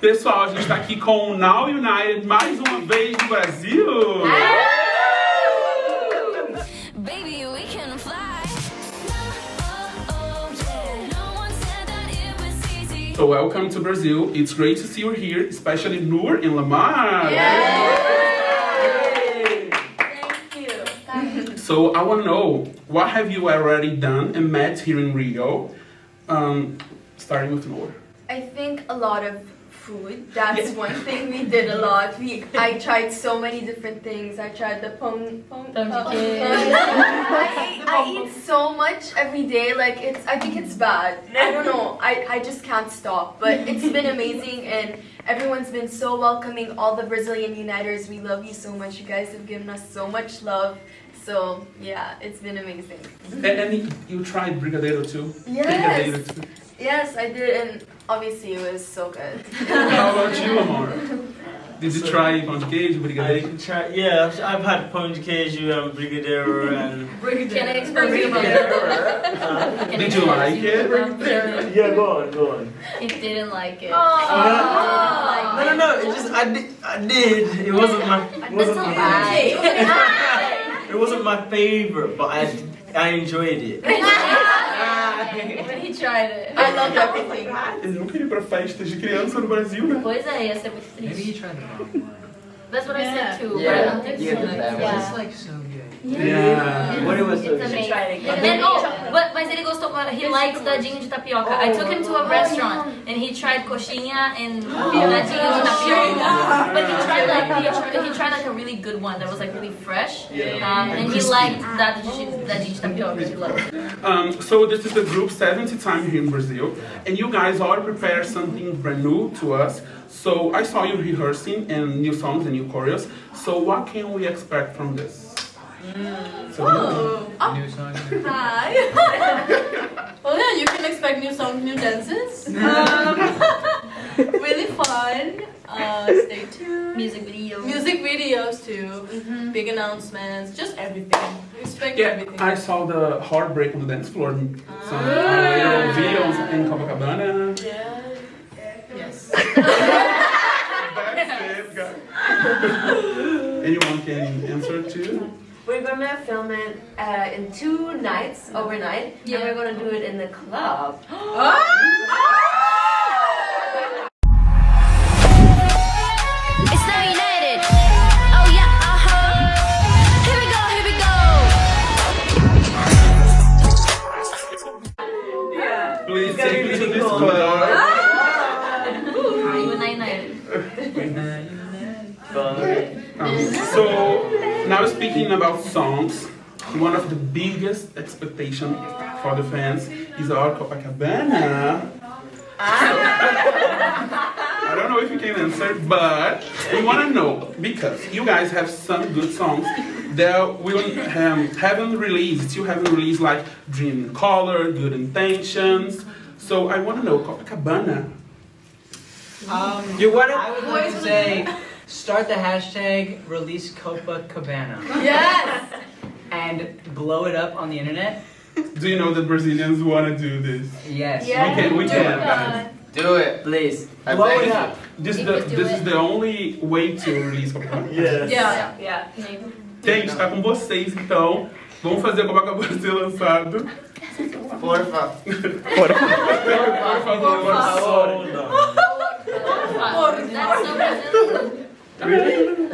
Pessoal, a gente está aqui com o Now United mais uma vez do Brasil. Baby, we can fly. So welcome to Brazil. It's great to see you here, especially Noor and Lamar. Thank you. So I want to know, what have you already done and met here in Rio? Starting with Noor. I think a lot of food. That's one thing we did a lot. I tried so many different things. I tried the I eat so much every day. Like I think it's bad. I don't know. I just can't stop. But it's been amazing, and everyone's been so welcoming. All the Brazilian Uniters, we love you so much. You guys have given us so much love. So yeah, it's been amazing. And you tried Brigadeiro too? Yes. Brigadeiro too. Yes, I did, and obviously it was so good. How about you, Lamar? Did you try pão de queijo, brigadeiro? Yeah, I've had pão de queijo and brigadeiro and... Can I explain about Did you like it? Yeah, go on. He didn't like it. No, it just, I did. It wasn't it wasn't my favorite, but I enjoyed it. When he tried it. I loved everything. Eu não queria ir pra festas de criança no Brasil, né? Pois é, ia ser muito Maybe triste. you tried the wrong one. That's what I said too. Yeah, but I don't think you so. did that one. It's like so good. Yeah. What it was It's amazing. And then, mas ele gostou. He likes dadinho de tapioca. I took him to a restaurant and he tried coxinha and dadinho de tapioca. But he tried like a really good one that was like really fresh. And he liked dadinho de tapioca. He loved it. So this is the group 70th time here in Brazil, and you guys all prepare something brand new to us. So I saw you rehearsing and new songs and new choreos. So what can we expect from this? So New song. Hi. Well, yeah, you can expect new songs, new dances. Really fun. Stay tuned. Music videos. Music videos too. Big announcements. Just everything. Expect yeah, everything. I saw the heartbreak on the dance floor. Some little videos in Copacabana. Yes. That's it, guys. Anyone can answer too? We're gonna film it in 2 nights, overnight, and we're gonna do it in the club. It's now United. Oh yeah, Here we go. Please take me to this club. Are you United? So now speaking about songs, one of the biggest expectations for the fans is our Copacabana. I don't know if you can answer, but we want to know, because you guys have some good songs that we haven't released. You haven't released, like Dream in Color, Good Intentions. So I want to know, Copacabana. I would like to say, start the hashtag release Copacabana. Yes. And blow it up on the internet. Do you know that Brazilians want to do this? Yes. We can, guys. Do it. Please. I Blow beg it you. up. This is the only way to release Copacabana. Yes. Yeah. Gente, tá com vocês então. Vamos fazer a Copacabana ser lançado. Porfa. Por favor. That's so Brazilian.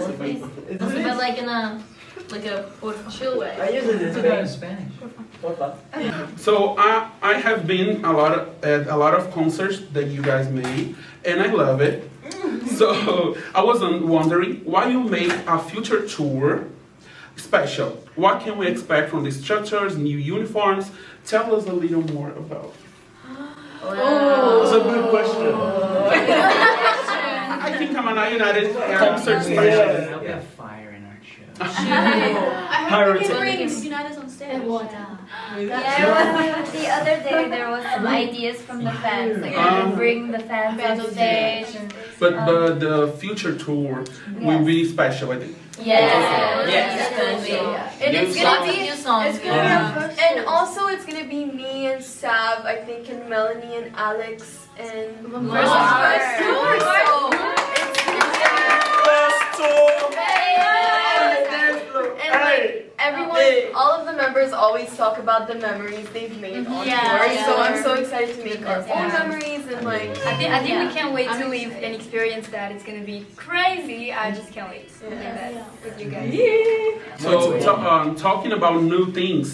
But like in a chill way. I use it in Spanish. Spanish. So I have been at a lot of concerts that you guys made, and I love it. So I was wondering why you made a future tour special. What can we expect from the structures, new uniforms? Tell us a little more about. That's a good question. I think I'm a United concert specialist. We have fire in our show. I heard we can bring Pirates. United on stage. Yeah, the other day there was some ideas from the fans, like bring the fans on stage. But the future tour will be special, I think. Yes. And it's gonna be new songs. and also it's gonna be me and Sab, I think, and Melanie and Alex and Lamar. So about the memories they've made on Yeah, tour. yeah. So I'm so excited to make our own Yeah. memories and like. I think we can't wait to I'm leave excited. and experience that. It's gonna be crazy. I just can't wait to do that with you guys. So, talking about new things,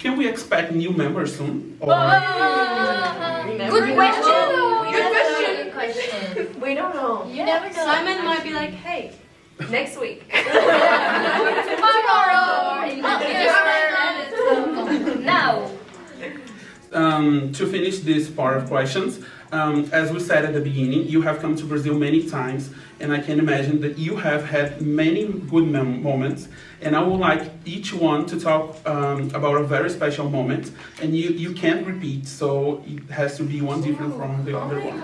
can we expect new members soon? Or- Good question. Good question. We don't know. You never know. Simon might be like, hey. Next week. Tomorrow. Now. To finish this part of questions, as we said at the beginning, you have come to Brazil many times, and I can imagine that you have had many good moments. And I would like each one to talk about a very special moment, and you can't repeat, so it has to be one different from the other one.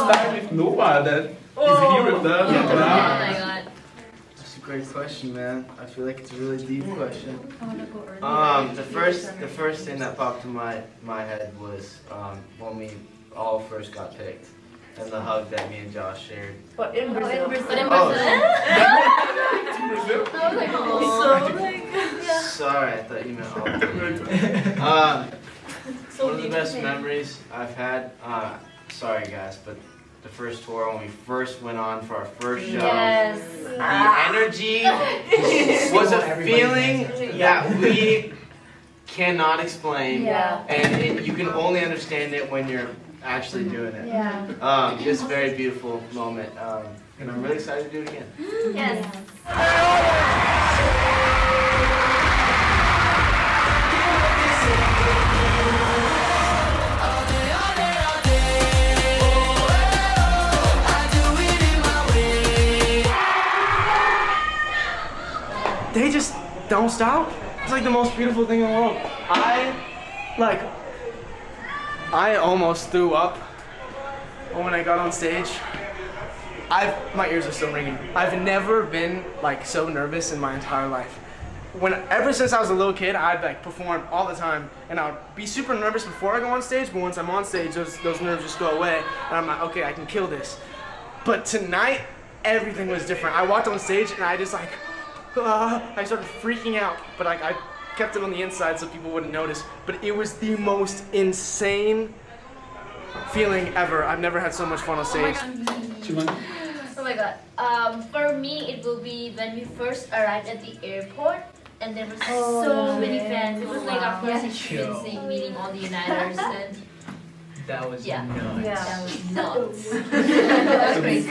Start with Noah, that is here with us. Oh my god. That's a great question, man. I feel like it's a really deep question. The first thing that popped to my head was when we all first got picked, and the hug that me and Josh shared. But in Brazil. But in Oh, Brazil, Sorry, I thought you meant all of One of the best memories I've had, sorry guys, but the first tour when we first went on for our first show. Yes. The energy was a feeling that we cannot explain, Yeah. and you can only understand it when you're actually doing it. Yeah. Just a very beautiful moment, and I'm really excited to do it again. Yes. They just don't stop. It's like the most beautiful thing in the world. I almost threw up when I got on stage. My ears are still ringing. I've never been like so nervous in my entire life. Ever since I was a little kid, I'd like perform all the time, and I'd be super nervous before I go on stage. But once I'm on stage, those nerves just go away, and I'm like, okay, I can kill this. But tonight, everything was different. I walked on stage, and I just like. I started freaking out, but I kept it on the inside so people wouldn't notice. But it was the most insane feeling ever. I've never had so much fun on stage. Oh my god. For me, it will be when we first arrived at the airport, and there were so many fans. It was like our first experience meeting all the Uniters, and That was Yeah. nuts. that was nuts. That was crazy.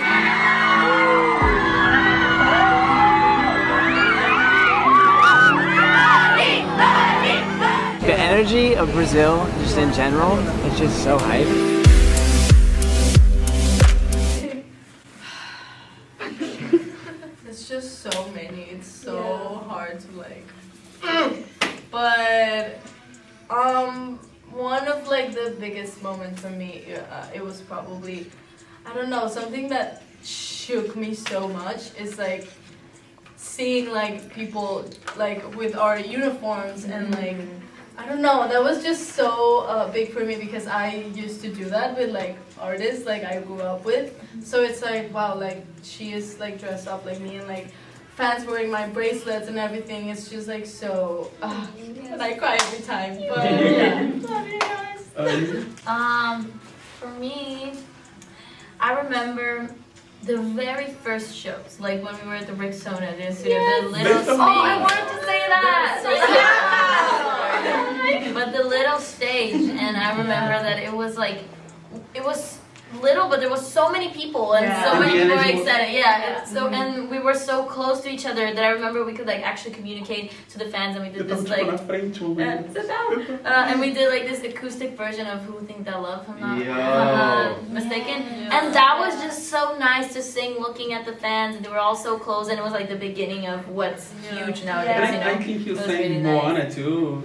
The energy of Brazil, just in general, it's just so hype. It's just so many. It's so hard to like. But one of like the biggest moments for me, it was probably, I don't know, something that shook me so much is like seeing like people like with our uniforms and like. I don't know, that was just so big for me because I used to do that with like artists like I grew up with. So it's like, wow, like she is like dressed up like me and like fans wearing my bracelets and everything. It's just like so, and I cry every time. But yeah, love you guys. For me, I remember the very first shows, like when we were at the Rixona, the studio, the little stage. Oh, I wanted to say that. But the little stage, and I remember that it was like, it was little, but there was so many people, and so many people were excited. Yeah, so and we were so close to each other that I remember we could like actually communicate to the fans, and we did this like, sit down. And we did like this acoustic version of "Who Think That Love," if I'm not mistaken. And that was just so nice to sing, looking at the fans, and they were all so close, and it was like the beginning of what's huge nowadays. You know, I think you it was sang really Moana nice. too.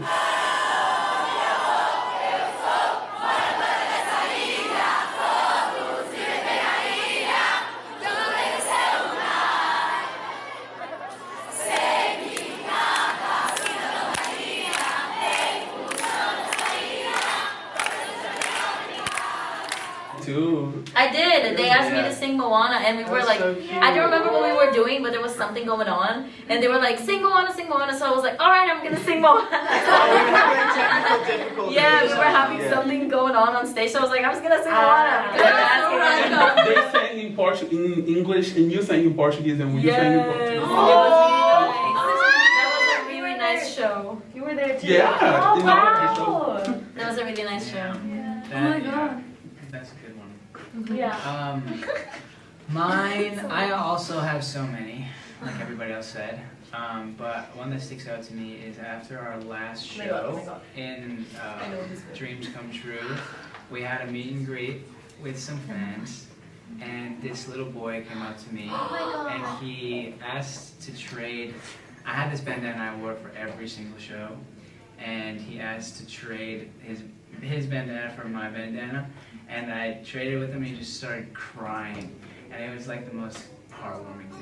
I did. They asked me to sing Moana, and we were like, I don't remember what we were doing, but there was something going on, and they were like, sing Moana, sing Moana. So I was like, all right, I'm gonna sing Moana. Yeah, we were having something going on stage, so I was like, I was gonna sing Moana. They sang in English, and you sang in Portuguese, and we sang in Portuguese. That was a really nice show. You were there too. Yeah. Oh, wow. That was a really nice show. Oh my god. That's a good one. Yeah. Mine, I also have so many, like everybody else said. But one that sticks out to me is after our last show in Dreams Come True, we had a meet and greet with some fans, and this little boy came up to me, and he asked to trade. I had this bandana I wore for every single show, and he asked to trade his bandana for my bandana, and I traded with him, and he just started crying, and it was like the most heartwarming thing.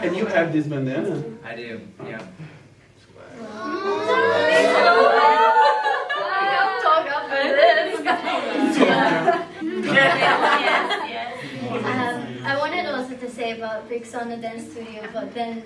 And you have this bandana? I do, yeah. I wanted also to say about Bricks on the Dance Studio, but then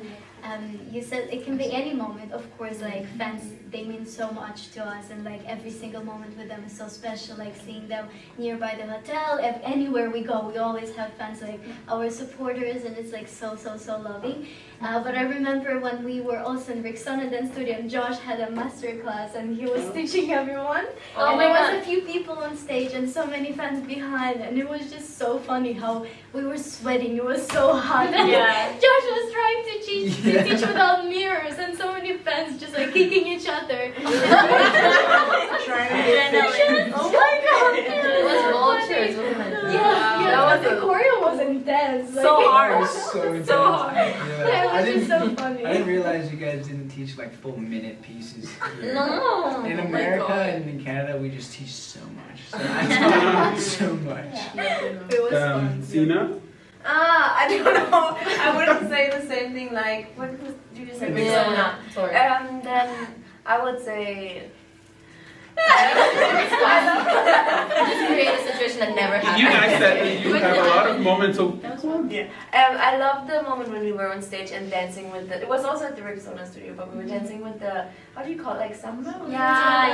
you said it can be any moment. Of course, like fans, they mean so much to us, and like every single moment with them is so special. Like seeing them nearby the hotel, anywhere we go, we always have fans, like our supporters, and it's like so loving. But I remember when we were also in Bricks on the Dance Studio, and Josh had a master class, and he was teaching everyone. And there was a few people on stage, and so many fans behind, and it was just so funny how we were sweating. It was so hot. Yeah. Josh was trying to teach without mirrors, and so many fans just like kicking each other. Oh my god! It was vultures, wasn't it? Yeah, the choreo was intense. Like, So hard. So hard. Yeah. It was just so funny. I didn't realize you guys didn't teach like full minute pieces. Here. No. In America and in Canada, we just teach so much. So I taught so much. It was fun. Sina? I don't know. I wouldn't say the same thing like, what did you just say? Yeah. Sorry. Then I would say... Just create a situation that never happened. You guys said that you have a lot of moments of... I love the moment when we were on stage and dancing with the... It was also at the Arizona studio, but we were dancing with the... How do you call it? Like samba? Yeah.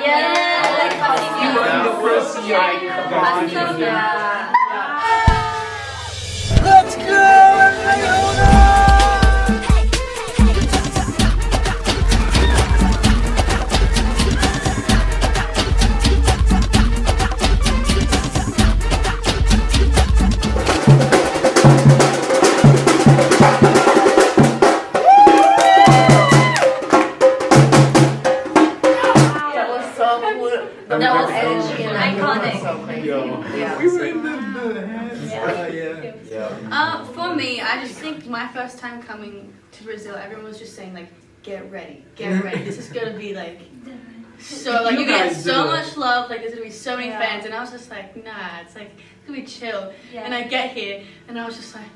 You were the first icon. Yeah. Let's go! That was iconic. So crazy. We were in the heads. For me, I just think my first time coming to Brazil, everyone was just saying like, get ready, get ready. This is gonna be like so like You you get guys so do it. much love. Like there's gonna be so many fans, and I was just like, nah, it's like it's gonna be chill. And I get here, and I was just like,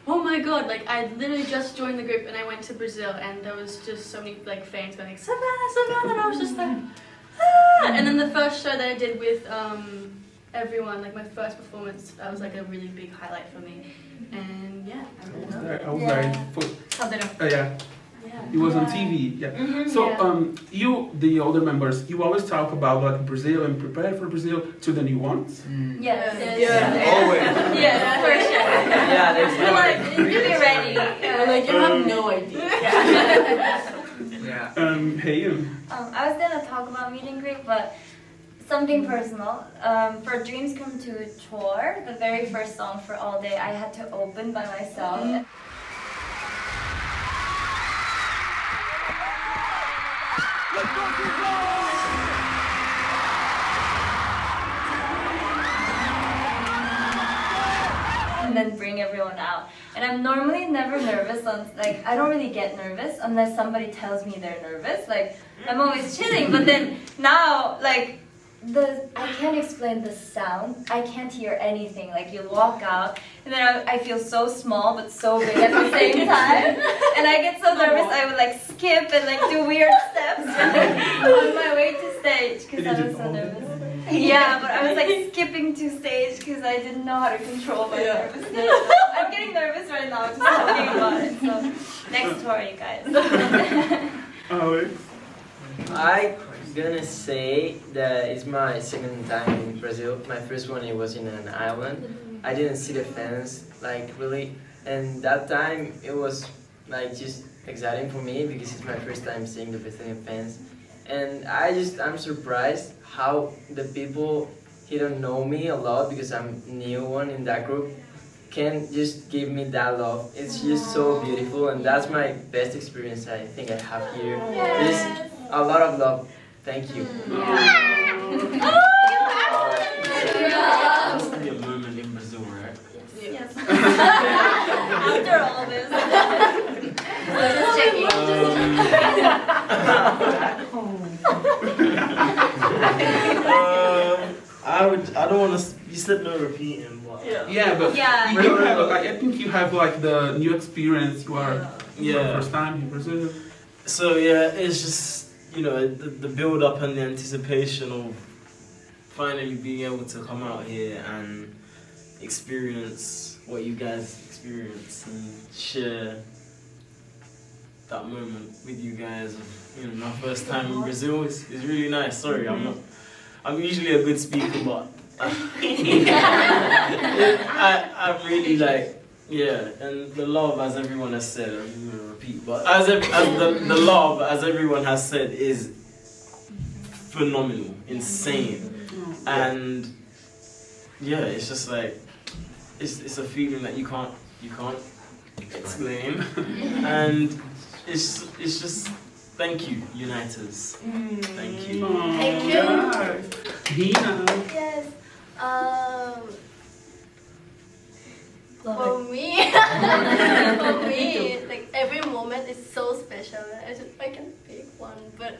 oh my god! Like I literally just joined the group, and I went to Brazil, and there was just so many like fans going like Savannah, and I was just like. And then the first show that I did with everyone, like my first performance, that was like a really big highlight for me. And yeah, I really love it. I was there. It was on TV. Yeah. So you, the older members, you always talk about like Brazil and prepare for Brazil to the new ones. Yes. Always. Yes, for sure. Yeah, there's We're like, you be ready. We're like, you have no idea. Hey you. I was gonna talk about meet and greet, but something personal. For Dreams Come True tour, the very first song for All Day, I had to open by myself. And then bring everyone out. And I'm normally never nervous like I don't really get nervous unless somebody tells me they're nervous. Like I'm always chilling, but then now like I can't explain the sound. I can't hear anything. Like you walk out and then I feel so small but so big at the same time. And I get so nervous I would like skip and like do weird steps on my way to stage because I was so nervous. Yeah, but I was like skipping to stage because I didn't know how to control my nervousness. I'm getting nervous right now just talking about it. So next tour, you guys. Alex? I gonna say that it's my second time in Brazil. My first one it was in an island. I didn't see the fans like really, and that time it was like just exciting for me because it's my first time seeing the Brazilian fans, and I'm surprised how the people who don't know me a lot because I'm new one in that group can just give me that love. It's just so beautiful, and that's my best experience I think I have here. Just a lot of love. Thank you. Must be a moment in Brazil, right? Yes. After all this. Just checking. I don't want to. You said no repeating, but Yeah, but Yeah. you have, I think you have like the new experience. You are first time in Brazil. So yeah, it's just the build up and the anticipation of finally being able to come out here and experience what you guys experience and share that moment with you guys. My first time in Brazil is really nice. Sorry, I'm usually a good speaker, but I really and the love, as everyone has said, I'm gonna repeat, but the love, as everyone has said, is phenomenal, insane, and it's just like it's a feeling that you can't explain, and it's just thank you, Uniters, thank you. Thank you. Hina. Yes. For me, like every moment is so special. I can pick one, but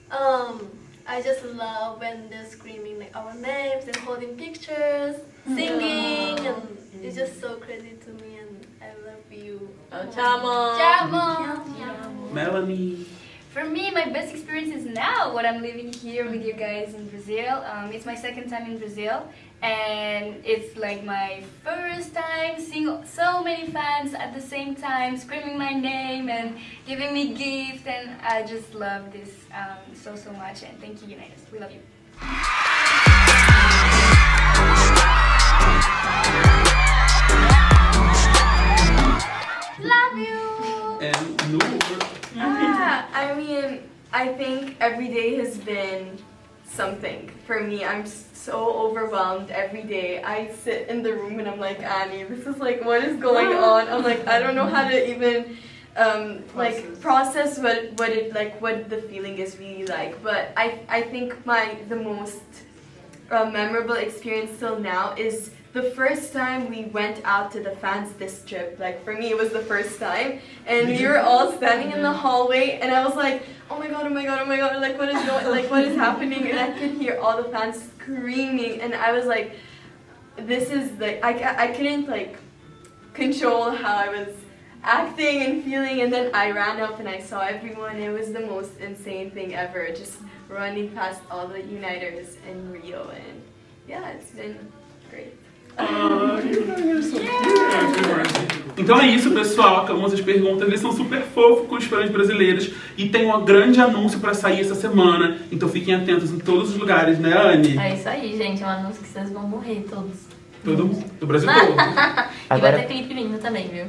I just love when they're screaming like our names and holding pictures, singing, and it's just so crazy to me. And I love you. Chamo. Melanie. For me, my best experience is now when I'm living here with you guys in Brazil. It's my second time in Brazil, and it's like my first time seeing so many fans at the same time, screaming my name and giving me gifts, and I just love this so much. And thank you, United. We love you. Love you. And Noor. I mean, I think every day has been something for me. I'm so overwhelmed every day. I sit in the room and I'm like, Annie, this is like, what is going on? I'm like, I don't know how to even process what the feeling is really like. But I think the most memorable experience till now is the first time we went out to the fans this trip. Like for me, it was the first time, and we were all standing in the hallway, and I was like, oh my god, like what is happening? And I could hear all the fans screaming, and I was like, this is like I couldn't like control how I was acting and feeling, and then I ran up and I saw everyone. It was the most insane thing ever, just running past all the Uniters in Rio, and yeah, it's been great. Então é isso, pessoal. Acabamos as perguntas. Eles são super fofos com os fãs brasileiros. E tem um grande anúncio pra sair essa semana. Então fiquem atentos em todos os lugares, né, Anne? É isso aí, gente. É um anúncio que vocês vão morrer todos. Todo mundo. Do Brasil todo. E vai ter clipe vindo também, viu?